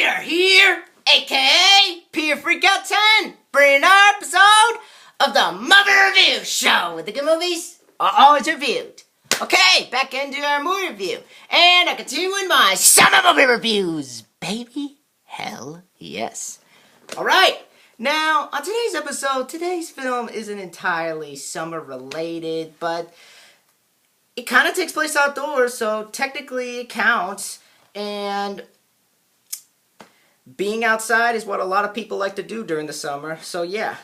Peter here, aka Peter Freakout 10, bringing our episode of the Movie Review Show with the good movies are always reviewed. Okay, back into our movie review, and I continue with my summer movie reviews, baby. Hell yes. Alright, now on today's episode, today's film isn't entirely summer related, but it kind of takes place outdoors, so technically it counts, and being outside is what a lot of people like to do during the summer, so yeah.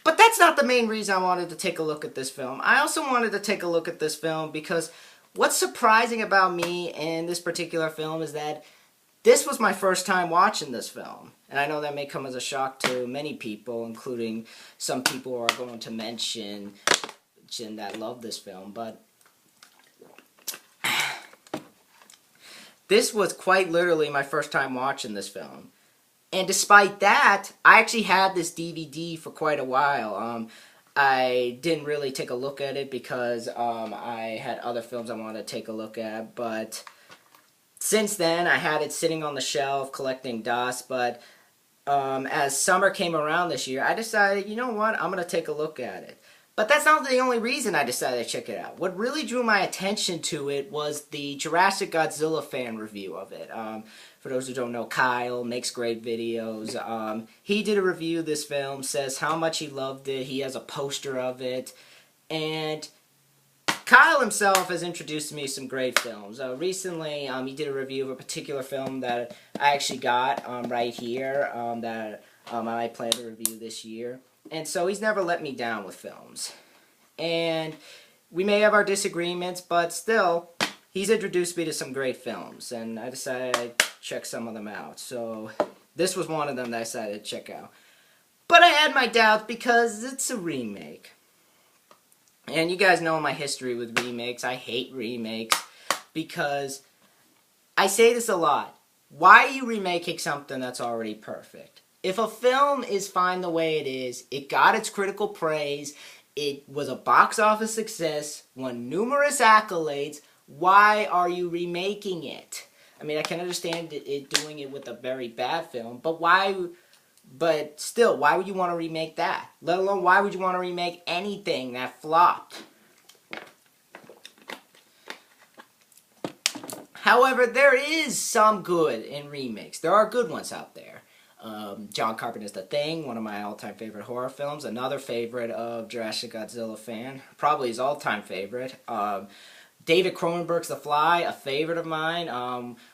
But that's not the main reason I wanted to take a look at this film. I also wanted to take a look at this film because what's surprising about me in this particular film is that this was my first time watching this film. And I know that may come as a shock to many people, including some people who are going to mention that love this film, but this was quite literally my first time watching this film. And despite that, I actually had this DVD for quite a while. I didn't really take a look at it because I had other films I wanted to take a look at. But since then, I had it sitting on the shelf collecting dust. But as summer came around this year, I decided, you know what, I'm going to take a look at it. But that's not the only reason I decided to check it out. What really drew my attention to it was the Jurassic Godzilla fan review of it. For those who don't know, Kyle makes great videos. He did a review of this film, says how much he loved it. He has a poster of it. And Kyle himself has introduced me to some great films. Recently, he did a review of a particular film that I actually got right here that I plan to review this year. And so he's never let me down with films. And we may have our disagreements, but still, he's introduced me to some great films. And I decided I'd check some of them out. So this was one of them that I decided to check out. But I had my doubts because it's a remake. And you guys know my history with remakes. I hate remakes because I say this a lot. Why are you remaking something that's already perfect? If a film is fine the way it is, it got its critical praise, it was a box office success, won numerous accolades, why are you remaking it? I mean, I can understand it doing it with a very bad film, but still, why would you want to remake that? Let alone, why would you want to remake anything that flopped? However, there is some good in remakes. There are good ones out there. John Carpenter's The Thing, one of my all-time favorite horror films. Another favorite of Jurassic Godzilla fan. Probably his all-time favorite. David Cronenberg's The Fly, a favorite of mine.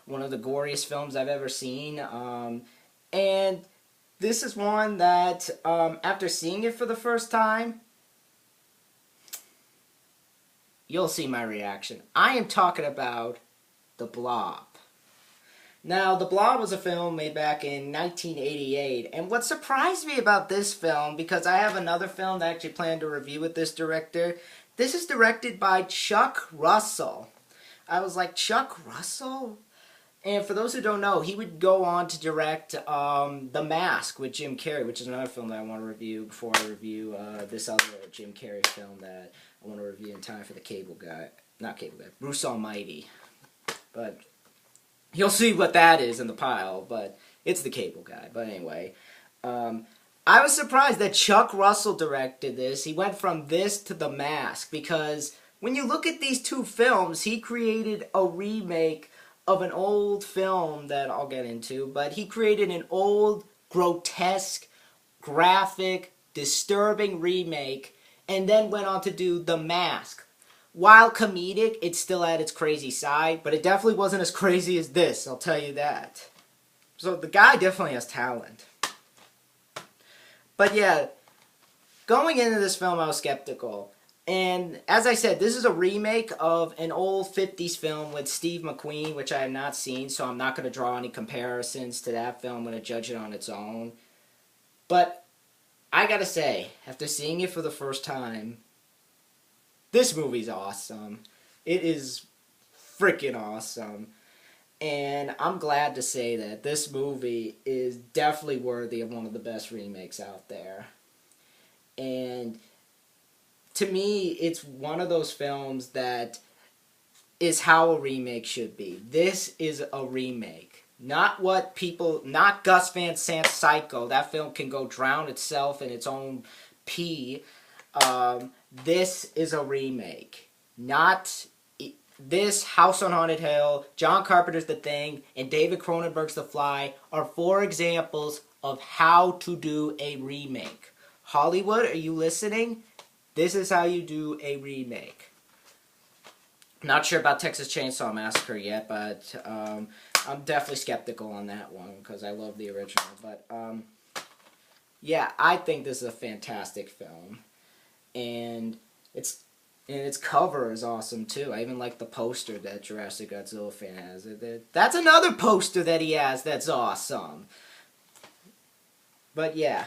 One of the goriest films I've ever seen. And this is one that, after seeing it for the first time, you'll see my reaction. I am talking about The Blob. Now, The Blob was a film made back in 1988, and what surprised me about this film, because I have another film that I actually plan to review with this director, this is directed by Chuck Russell. I was like, Chuck Russell? And for those who don't know, he would go on to direct The Mask with Jim Carrey, which is another film that I want to review before I review this other Jim Carrey film that I want to review in time for the Cable Guy. Not Cable Guy, Bruce Almighty. But you'll see what that is in the pile, but it's the Cable Guy. But anyway, I was surprised that Chuck Russell directed this. He went from this to The Mask, because when you look at these two films, he created a remake of an old film that I'll get into, but he created an old, grotesque, graphic, disturbing remake, and then went on to do The Mask. While comedic, it's still at its crazy side, but it definitely wasn't as crazy as this, I'll tell you that. So the guy definitely has talent. But yeah, going into this film I was skeptical. And as I said, this is a remake of an old 50s film with Steve McQueen, which I have not seen, so I'm not going to draw any comparisons to that film. I'm going to judge it on its own. But I gotta say, after seeing it for the first time, this movie's awesome. It is freaking awesome. And I'm glad to say that this movie is definitely worthy of one of the best remakes out there. And to me, it's one of those films that is how a remake should be. This is a remake. Not what people, not Gus Van Sant's Psycho. That film can go drown itself in its own pee. This is a remake. Not this, House on Haunted Hill, John Carpenter's The Thing, and David Cronenberg's The Fly are 4 examples of how to do a remake. Hollywood, are you listening? This is how you do a remake. Not sure about Texas Chainsaw Massacre yet, but I'm definitely skeptical on that one because I love the original. But yeah, I think this is a fantastic film, and its cover is awesome too. I even like the poster that Jurassic Godzilla fan has. That's another poster that he has that's awesome. But yeah,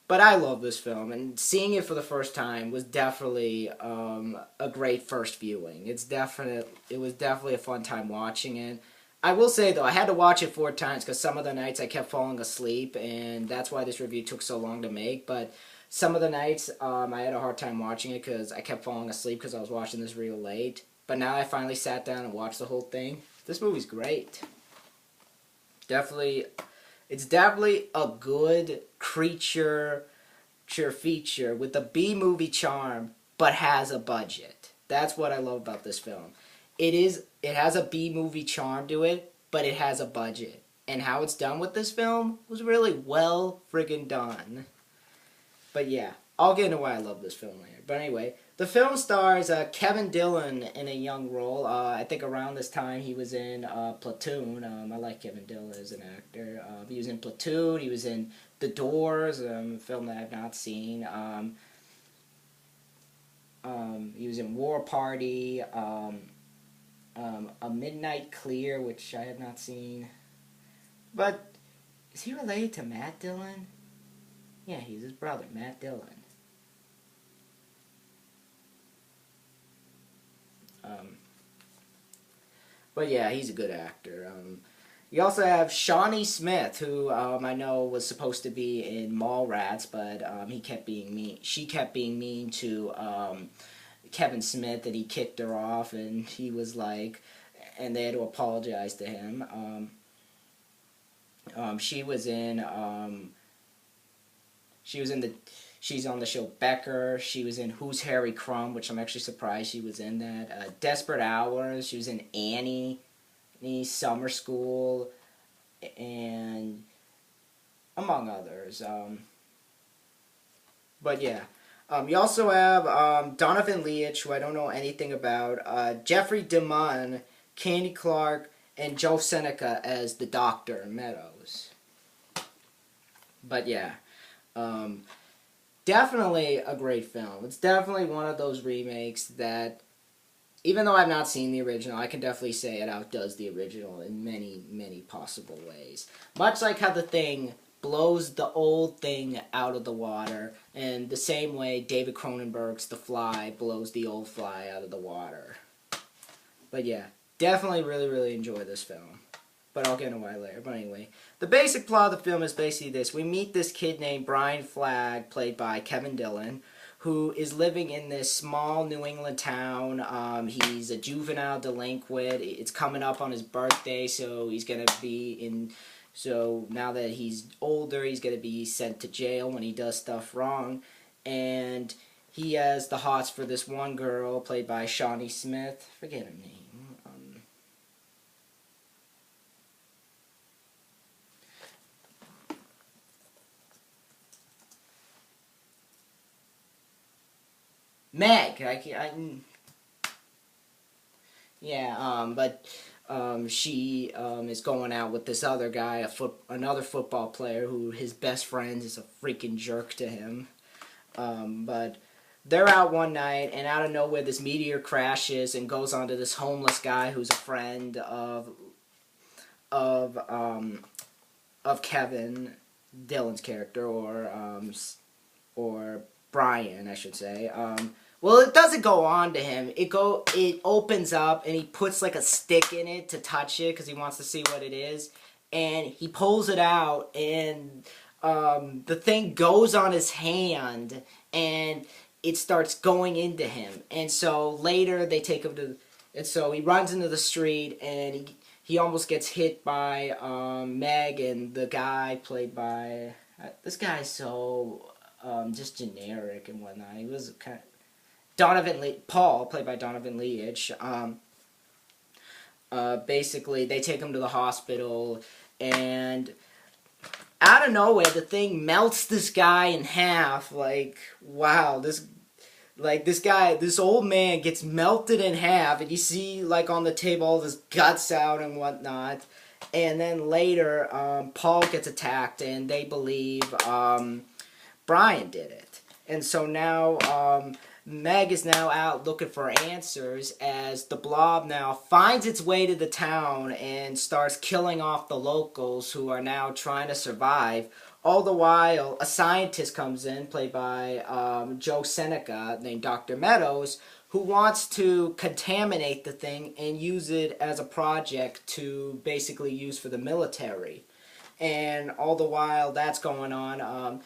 but I love this film, and seeing it for the first time was definitely a great first viewing. It was definitely a fun time watching it. I will say though, I had to watch it 4 times because some of the nights I kept falling asleep, and that's why this review took so long to make. But some of the nights I had a hard time watching it because I kept falling asleep because I was watching this real late. But now I finally sat down and watched the whole thing. This movie's great. It's definitely a good creature feature with a B-movie charm, but has a budget. That's what I love about this film. It has a B-movie charm to it, but it has a budget. And how it's done with this film was really well friggin' done. But yeah, I'll get into why I love this film later. But anyway, the film stars Kevin Dillon in a young role. I think around this time he was in Platoon. I like Kevin Dillon as an actor. He was in Platoon. He was in The Doors, a film that I've not seen. He was in War Party. A Midnight Clear, which I have not seen. But is he related to Matt Dillon? Yeah, he's his brother, Matt Dillon. But yeah, he's a good actor. You also have Shawnee Smith, who I know was supposed to be in Mallrats, but he kept being mean. She kept being mean to Kevin Smith, and he kicked her off, and he was like, and they had to apologize to him. She's on the show Becker. She was in Who's Harry Crumb, which I'm actually surprised she was in that. Desperate Hours. She was in Annie, Summer School, and among others. But yeah. You also have Donovan Leitch, who I don't know anything about. Jeffrey DeMunn, Candy Clark, and Joe Seneca as the Doctor Meadows. But yeah. Definitely a great film. It's definitely one of those remakes that, even though I've not seen the original, I can definitely say it outdoes the original in many, many possible ways. Much like how The Thing blows the old Thing out of the water, and the same way David Cronenberg's The Fly blows the old Fly out of the water. But yeah, definitely really, really enjoy this film. But I'll get into why later. But anyway, the basic plot of the film is basically this. We meet this kid named Brian Flagg, played by Kevin Dillon, who is living in this small New England town. He's a juvenile delinquent. It's coming up on his birthday, so he's going to be in... So now that he's older, he's going to be sent to jail when he does stuff wrong. And he has the hots for this one girl, played by Shawnee Smith. Forget her name. Meg, she is going out with this other guy, another football player who his best friend is a freaking jerk to him. But they're out one night, and out of nowhere, this meteor crashes and goes onto this homeless guy who's a friend of Kevin Dillon's character, or Brian, I should say. Well, it doesn't go on to him. It opens up, and he puts like a stick in it to touch it because he wants to see what it is. And he pulls it out, and the thing goes on his hand, and it starts going into him. And so later they take him to... And so he runs into the street, and he almost gets hit by Meg, and the guy played by this guy's so just generic and whatnot. He was kind of Paul, played by Donovan Leitch. Basically, they take him to the hospital, and out of nowhere, the thing melts this guy in half. Like, wow, this old man gets melted in half, and you see, like, on the table all his guts out and whatnot. And then later, Paul gets attacked, and they believe Brian did it. And so now Meg is now out looking for answers as the Blob now finds its way to the town and starts killing off the locals who are now trying to survive. All the while, a scientist comes in, played by Joe Seneca, named Dr. Meadows, who wants to contaminate the thing and use it as a project to basically use for the military. And all the while that's going on,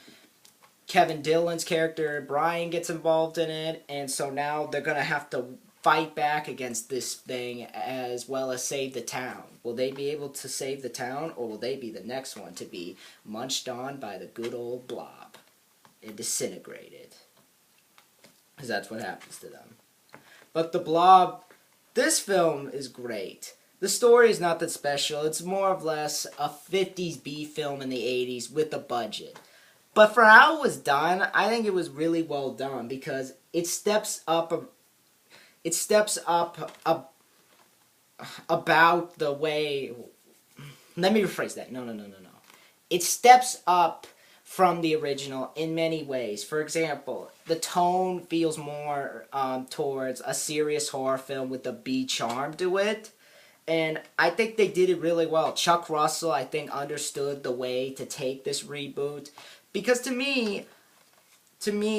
Kevin Dillon's character, Brian, gets involved in it, and so now they're going to have to fight back against this thing as well as save the town. Will they be able to save the town, or will they be the next one to be munched on by the good old Blob and disintegrated? Because that's what happens to them. But the Blob, this film is great. The story is not that special. It's more or less a 50s B film in the 80s with a budget. But for how it was done, I think it was really well done because it steps up about the way. Let me rephrase that. No. It steps up from the original in many ways. For example, the tone feels more towards a serious horror film with a B charm to it. And I think they did it really well. Chuck Russell, I think, understood the way to take this reboot. Because to me,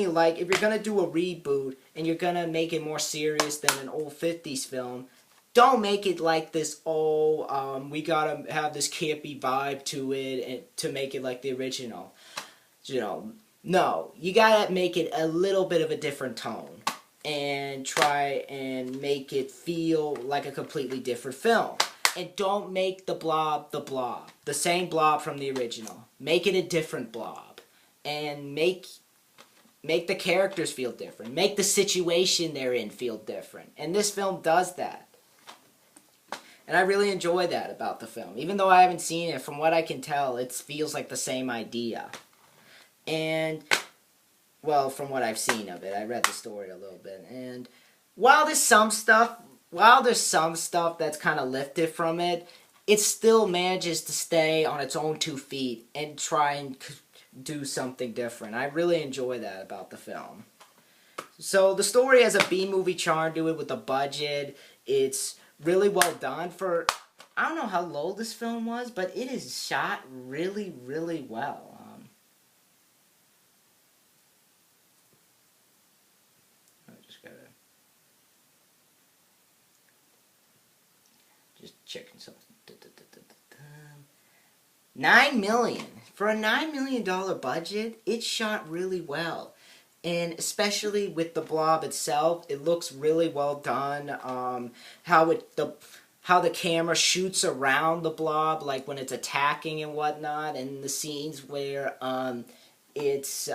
like, if you're going to do a reboot and you're going to make it more serious than an old 50s film, don't make it like this, we got to have this campy vibe to it and to make it like the original. You know, no. You got to make it a little bit of a different tone and try and make it feel like a completely different film. And don't make the Blob, the same Blob from the original. Make it a different Blob. And make the characters feel different. Make the situation they're in feel different. And this film does that. And I really enjoy that about the film. Even though I haven't seen it, from what I can tell, it feels like the same idea. And, well, from what I've seen of it, I read the story a little bit. And while there's some stuff that's kind of lifted from it, it still manages to stay on its own 2 feet and try and do something different. I really enjoy that about the film. So the story has a B-movie charm to it with a budget. It's really well done for, I don't know how low this film was, but it is shot really, really well. I just gotta, just checking something. $9 million. For a $9 million budget, it shot really well. And especially with the Blob itself, it looks really well done. How the camera shoots around the Blob, like when it's attacking and whatnot, and the scenes where it's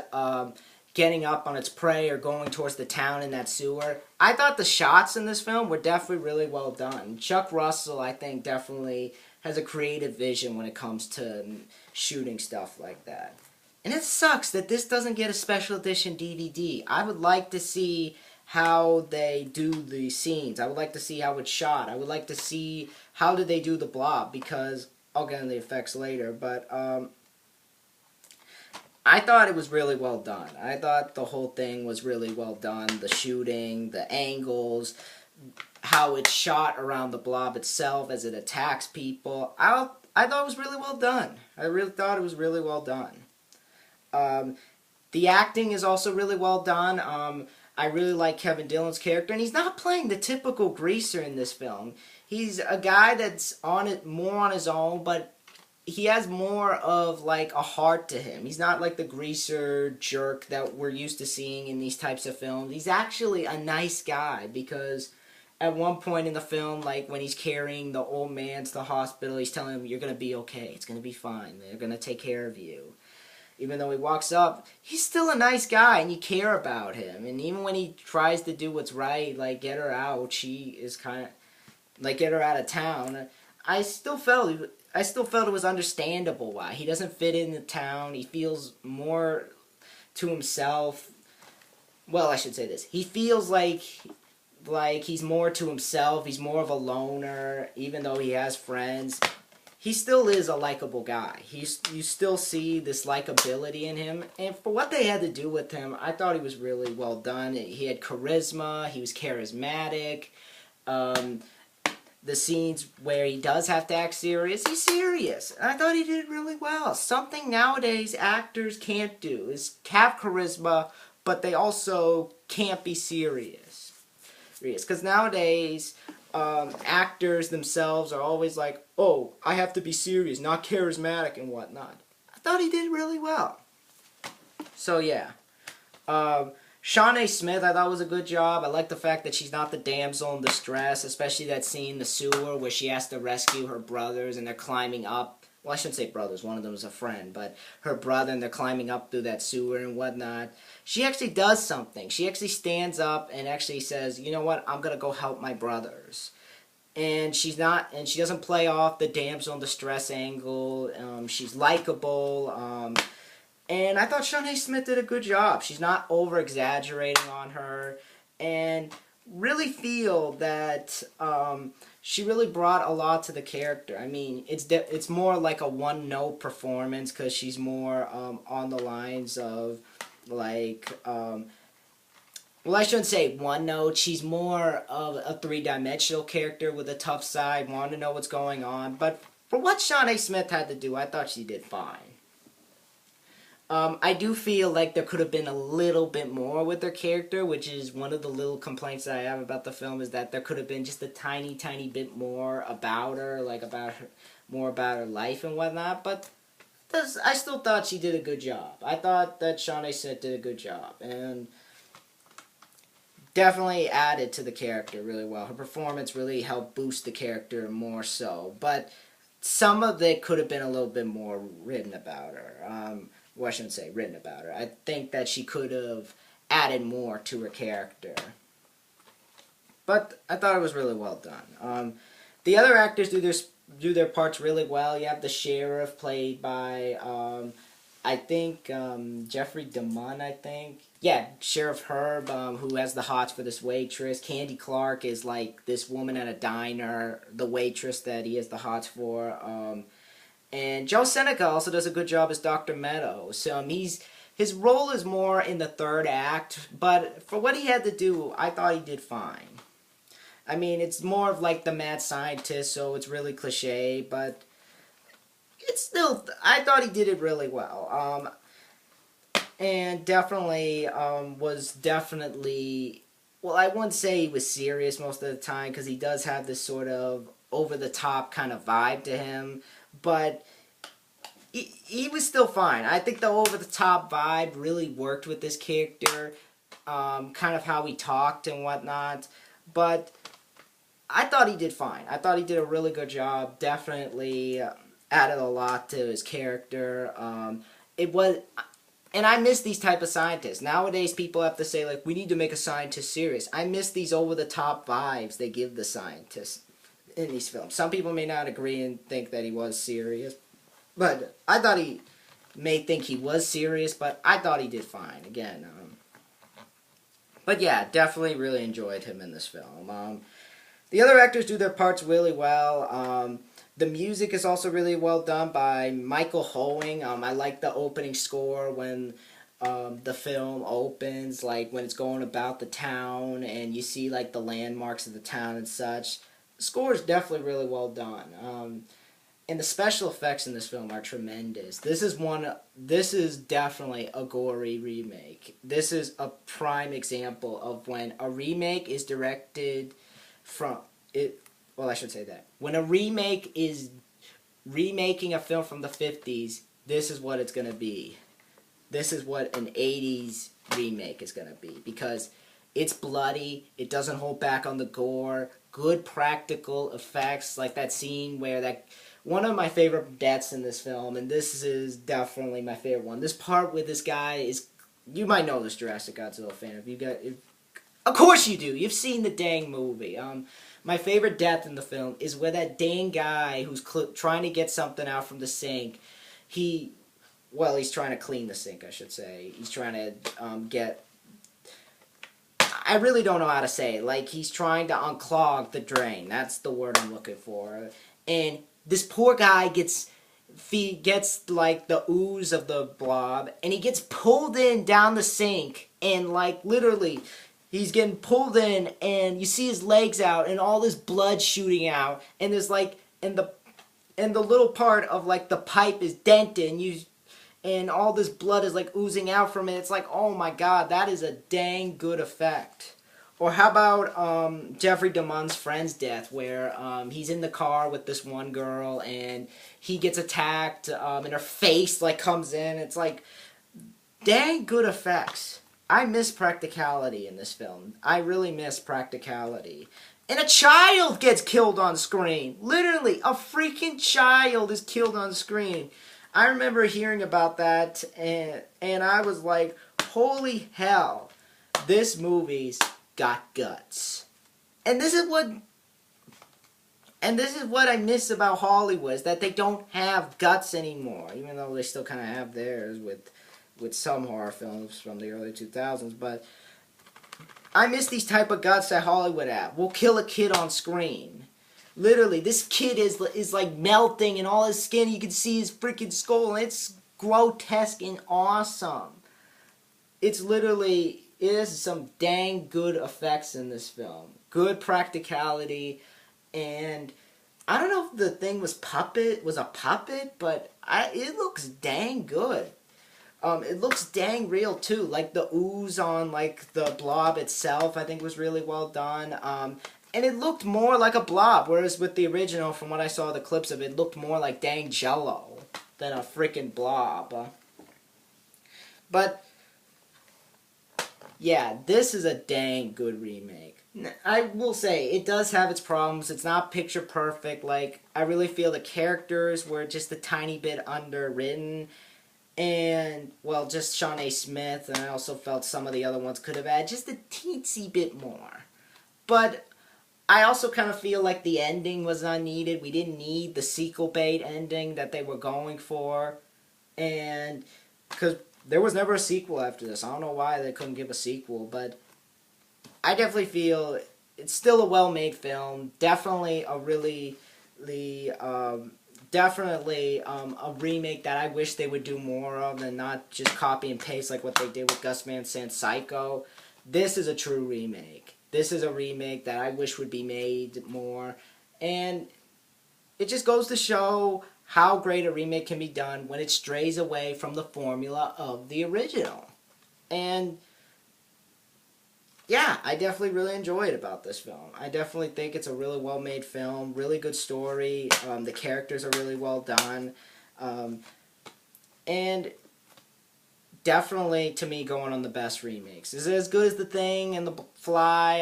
getting up on its prey or going towards the town in that sewer. I thought the shots in this film were definitely really well done. Chuck Russell, I think, definitely has a creative vision when it comes to shooting stuff like that. And it sucks that this doesn't get a special edition DVD. I would like to see how they do the scenes. I would like to see how it's shot. I would like to see how did they do the Blob, because I'll get into the effects later, but I thought it was really well done. I thought the whole thing was really well done. The shooting, the angles, how it's shot around the Blob itself as it attacks people. I thought it was really well done. I really thought it was really well done. The acting is also really well done. I really like Kevin Dillon's character, and he's not playing the typical greaser in this film. He's a guy that's more on his own, but he has more of like a heart to him. He's not like the greaser jerk that we're used to seeing in these types of films. He's actually a nice guy because at one point in the film, like when he's carrying the old man to the hospital, he's telling him, "You're gonna be okay. It's gonna be fine. They're gonna take care of you." Even though he walks up, he's still a nice guy, and you care about him. And even when he tries to do what's right, like get her out, she is kind of like get her out of town. I still felt it was understandable why he doesn't fit in the town. He feels more to himself. Well, I should say this. He feels like he's more to himself. He's more of a loner, even though he has friends. He still is a likable guy. You still see this likability in him. And for what they had to do with him, I thought he was really well done. He had charisma. He was charismatic. The scenes where he does have to act serious, he's serious. And I thought he did really well. Something nowadays actors can't do is have charisma, but they also can't be serious. Because nowadays, actors themselves are always like, "Oh, I have to be serious, not charismatic and whatnot." I thought he did really well. So yeah. Shawnee Smith, I thought was a good job. I like the fact that she's not the damsel in distress, especially that scene in the sewer where she has to rescue her brothers and they're climbing up. Well, I shouldn't say brothers, one of them is a friend, but her brother, and they're climbing up through that sewer and whatnot. She actually does something. She actually stands up and actually says, "You know what, I'm going to go help my brothers." And she doesn't play off the damsel in distress angle. She's likable. And I thought Shawnee Smith did a good job. She's not over-exaggerating on her. And really feel that she really brought a lot to the character. I mean, it's more like a one-note performance because she's more on the lines of, like, well, I shouldn't say one note. She's more of a three-dimensional character with a tough side, wanting to know what's going on. But for what Shawnee Smith had to do, I thought she did fine. I do feel like there could have been a little bit more with her character, which is one of the little complaints that I have about the film, is that there could have been just a tiny, tiny bit more about her, like more about her life and whatnot, but I still thought she did a good job. I thought that Shawnee Smith did a good job, and definitely added to the character really well. Her performance really helped boost the character more so, but some of it could have been a little bit more written about her. Well, I shouldn't say written about her. I think that she could have added more to her character. But I thought it was really well done. The other actors do their parts really well. You have the sheriff played by, I think, Jeffrey DeMunn, I think. Yeah, Sheriff Herb, who has the hots for this waitress. Candy Clark is like this woman at a diner, the waitress that he has the hots for. And Joe Seneca also does a good job as Dr. Meadows. His role is more in the third act, but for what he had to do, I thought he did fine. I mean, it's more of like the mad scientist, so it's really cliche, but it's still, I thought he did it really well. And definitely was definitely, well, I wouldn't say he was serious most of the time, because he does have this sort of over-the-top kind of vibe to him, but he was still fine. I think the over-the-top vibe really worked with this character, kind of how he talked and whatnot, but I thought he did fine. I thought he did a really good job, definitely added a lot to his character. And I miss these type of scientists. Nowadays, people have to say, like, we need to make a scientist serious. I miss these over-the-top vibes they give the scientists in these films. Some people may not agree and think that he was serious, but I thought he may think he was serious, but I thought he did fine. Again, but yeah, definitely really enjoyed him in this film. The other actors do their parts really well. The music is also really well done by Michael Hoeing. I like the opening score when the film opens, like when it's going about the town and you see like the landmarks of the town and such. The score is definitely really well done. And the special effects in this film are tremendous. This is definitely a gory remake. This is a prime example of when a remake is directed from it. Well, I should say that. When a remake is remaking a film from the 50s, this is what it's going to be. This is what an 80s remake is going to be. Because It's bloody. It doesn't hold back on the gore. Good practical effects, like that scene where that one of my favorite deaths in this film, and this is definitely my favorite one. This part with this guy is, you might know this Jurassic Godzilla fan. Of course you do. You've seen the dang movie. My favorite death in the film is where that dang guy who's trying to get something out from the sink, he's trying to clean the sink, I should say. He's trying to get. I really don't know how to say it. Like, he's trying to unclog the drain. That's the word I'm looking for. And this poor guy gets like the ooze of the blob, and he gets pulled in down the sink, and like literally, he's getting pulled in, and you see his legs out, and all this blood shooting out, and there's like, and the little part of like the pipe is dented, and all this blood is like oozing out from it. It's like, oh my god, that is a dang good effect. Or how about Jeffrey DeMunn's friend's death, where he's in the car with this one girl and he gets attacked and her face like comes in. It's like, dang good effects. I miss practicality in this film. I really miss practicality. And a child gets killed on screen. Literally, a freaking child is killed on screen. I remember hearing about that, and I was like, holy hell, this movie's got guts. And this is what I miss about Hollywood, is that they don't have guts anymore, even though they still kind of have theirs with some horror films from the early 2000s, but I miss these type of guts that Hollywood have. We'll kill a kid on screen. Literally, this kid is like melting, and all his skin, you can see his freaking skull, and it's grotesque and awesome. It's literally, it is some dang good effects in this film. Good practicality, and I don't know if the thing was a puppet, but it looks dang good. It looks dang real too. Like the ooze on like the blob itself, I think was really well done. And it looked more like a blob, whereas with the original, from what I saw the clips of it, looked more like dang Jello than a freaking blob. But yeah, this is a dang good remake. I will say, it does have its problems. It's not picture perfect. Like, I really feel the characters were just a tiny bit underwritten. And, well, just Sean A. Smith, and I also felt some of the other ones could have had just a teensy bit more. But I also kind of feel like the ending was unneeded. We didn't need the sequel bait ending that they were going for. And, because there was never a sequel after this. I don't know why they couldn't give a sequel, but I definitely feel it's still a well-made film. Definitely a a remake that I wish they would do more of, and not just copy and paste like what they did with Gus Van Sant's Psycho. This is a true remake. This is a remake that I wish would be made more, and it just goes to show how great a remake can be done when it strays away from the formula of the original. And yeah, I definitely really enjoyed about this film. I definitely think it's a really well-made film, really good story. The characters are really well done, and definitely, to me, going on the best remakes. Is it as good as The Thing and The Fly?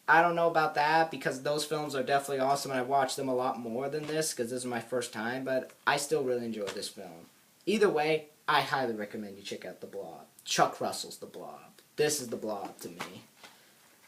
I don't know about that, because those films are definitely awesome, and I watched them a lot more than this, because this is my first time, but I still really enjoy this film. Either way, I highly recommend you check out The Blob. Chuck Russell's The Blob. This is The Blob to me.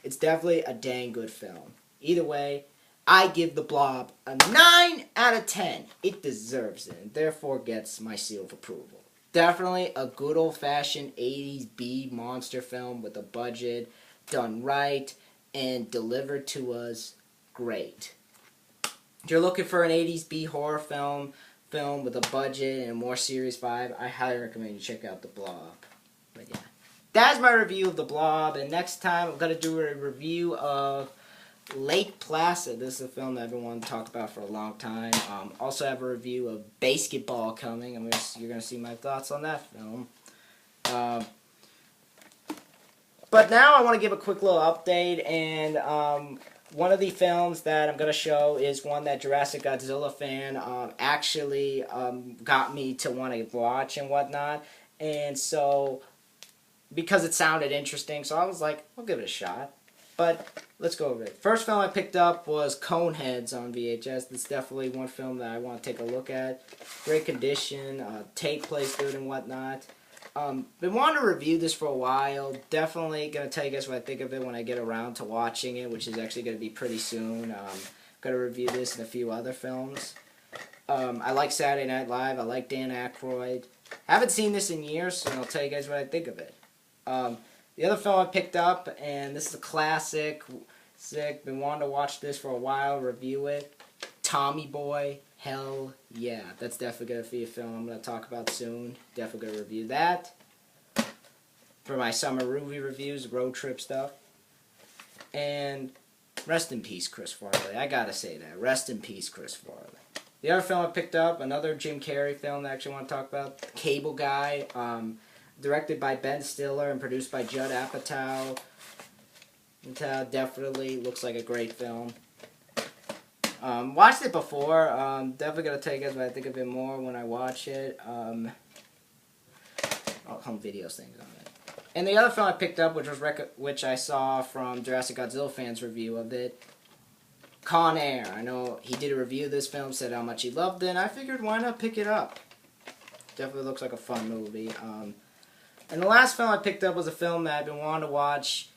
It's definitely a dang good film. Either way, I give The Blob a 9 out of 10. It deserves it, and therefore gets my seal of approval. Definitely a good old-fashioned 80s B monster film with a budget, done right, and delivered to us great. If you're looking for an 80s B horror film with a budget and a more serious vibe, I highly recommend you check out The Blob. But yeah, that's my review of The Blob, and next time I'm going to do a review of Lake Placid. This is a film that I've been wanting to talk about for a long time. Also have a review of Basketball coming. You're going to see my thoughts on that film. But now I want to give a quick little update, and one of the films that I'm going to show is one that Jurassic Godzilla fan actually got me to want to watch and whatnot. And so because it sounded interesting, so I was like, I'll give it a shot. But let's go over it. First film I picked up was Coneheads on VHS. That's definitely one film that I want to take a look at. Great condition, tape plays good and whatnot. Been wanting to review this for a while. Definitely going to tell you guys what I think of it when I get around to watching it, which is actually going to be pretty soon. Going to review this and a few other films. I like Saturday Night Live. I like Dan Aykroyd. Haven't seen this in years, so I'll tell you guys what I think of it. The other film I picked up, and this is a classic. Sick. Been wanting to watch this for a while, review it. Tommy Boy. Hell yeah. That's definitely going to be a film I'm going to talk about soon. Definitely going to review that. For my summer movie reviews, road trip stuff. And rest in peace, Chris Farley. I got to say that. Rest in peace, Chris Farley. The other film I picked up, another Jim Carrey film that I actually want to talk about. Cable Guy. Directed by Ben Stiller and produced by Judd Apatow. Definitely looks like a great film. Watched it before. Definitely gonna tell you guys what I think of it more when I watch it. Home videos things on it. And the other film I picked up, which I saw from Jurassic Godzilla fans' review of it, Con Air. I know he did a review of this film, said how much he loved it, and I figured why not pick it up. Definitely looks like a fun movie. And the last film I picked up was a film that I've been wanting to watch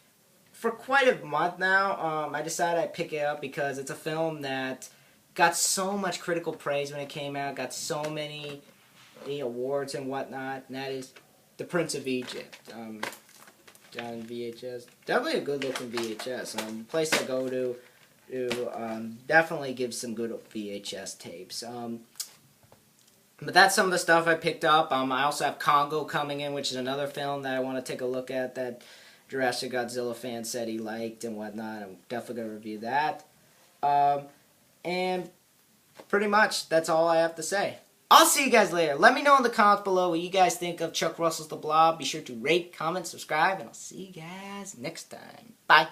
for quite a month now. I decided I'd pick it up because it's a film that got so much critical praise when it came out, got so many awards and whatnot, and that is The Prince of Egypt. Down in VHS. Definitely a good-looking VHS. Place I go to definitely gives some good VHS tapes. But that's some of the stuff I picked up. I also have Congo coming in, which is another film that I want to take a look at that Jurassic Godzilla fan said he liked and whatnot. I'm definitely going to review that. And pretty much, that's all I have to say. I'll see you guys later. Let me know in the comments below what you guys think of Chuck Russell's The Blob. Be sure to rate, comment, subscribe, and I'll see you guys next time. Bye.